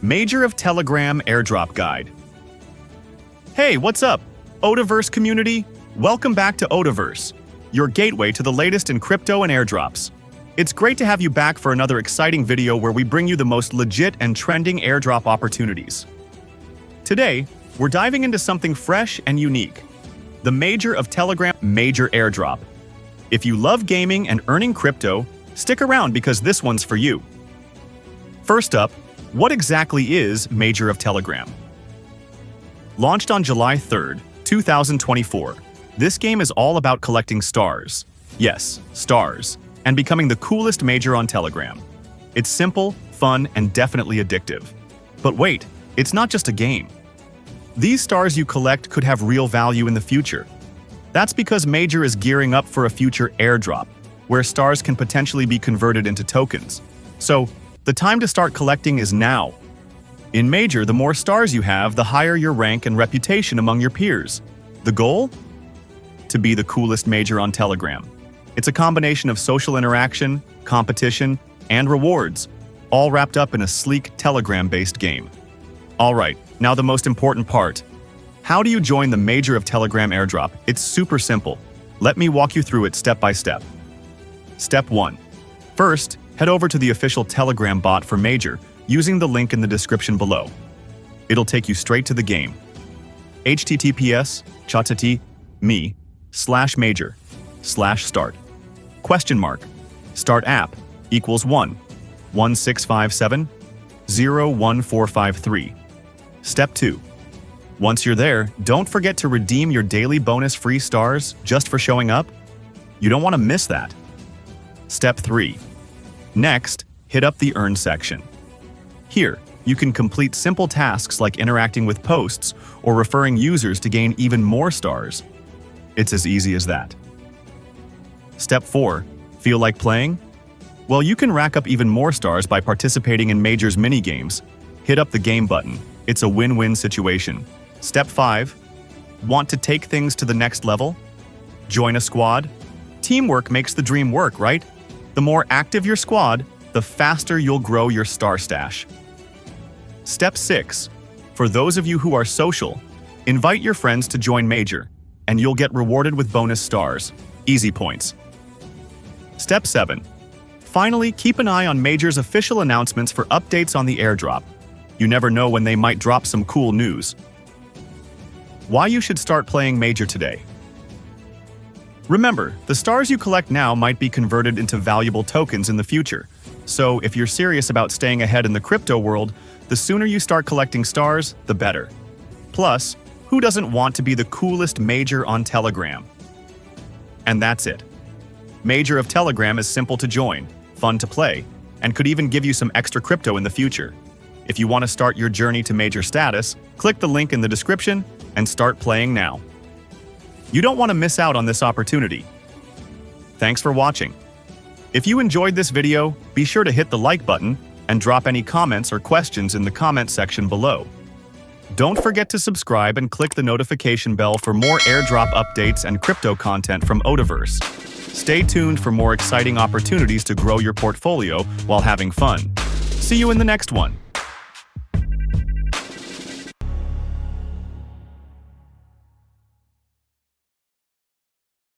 Major of Telegram Airdrop Guide. Hey, what's up, Odaverse community? Welcome back to Odaverse, your gateway to the latest in crypto and airdrops. It's great to have you back for another exciting video where we bring you the most legit and trending airdrop opportunities. Today, we're diving into something fresh and unique, the Major of Telegram Major Airdrop. If you love gaming and earning crypto, stick around because this one's for you. First up, what exactly is Major of Telegram? Launched on July 3rd, 2024, this game is all about collecting stars. Yes, stars, and becoming the coolest major on Telegram. It's simple, fun, and definitely addictive. But wait, it's not just a game. These stars you collect could have real value in the future. That's because Major is gearing up for a future airdrop, where stars can potentially be converted into tokens. So, the time to start collecting is now. In Major, the more stars you have, the higher your rank and reputation among your peers. The goal? To be the coolest major on Telegram. It's a combination of social interaction, competition, and rewards, all wrapped up in a sleek Telegram-based game. Alright, now the most important part. How do you join the Major of Telegram airdrop? It's super simple. Let me walk you through it step by step. Step 1. First, head over to the official Telegram bot for Major using the link in the description below. It'll take you straight to the game. https://me/major/start. Start app equals 11657-01453. Step 2. Once you're there, don't forget to redeem your daily bonus free stars just for showing up. You don't want to miss that. Step 3. Next, hit up the Earn section. Here, you can complete simple tasks like interacting with posts or referring users to gain even more stars. It's as easy as that. Step 4. Feel like playing? Well, you can rack up even more stars by participating in Major's mini-games. Hit up the game button. It's a win-win situation. Step 5. Want to take things to the next level? Join a squad? Teamwork makes the dream work, right? The more active your squad, the faster you'll grow your star stash. Step 6. For those of you who are social, invite your friends to join Major, and you'll get rewarded with bonus stars. Easy points. Step 7. Finally, keep an eye on Major's official announcements for updates on the airdrop. You never know when they might drop some cool news. Why you should start playing Major today. Remember, the stars you collect now might be converted into valuable tokens in the future. So if you're serious about staying ahead in the crypto world, the sooner you start collecting stars, the better. Plus, who doesn't want to be the coolest major on Telegram? And that's it. Major of Telegram is simple to join, fun to play, and could even give you some extra crypto in the future. If you want to start your journey to Major status, click the link in the description and start playing now. You don't want to miss out on this opportunity. Thanks for watching. If you enjoyed this video, be sure to hit the like button and drop any comments or questions in the comment section below. Don't forget to subscribe and click the notification bell for more airdrop updates and crypto content from Odaverse. Stay tuned for more exciting opportunities to grow your portfolio while having fun. See you in the next one.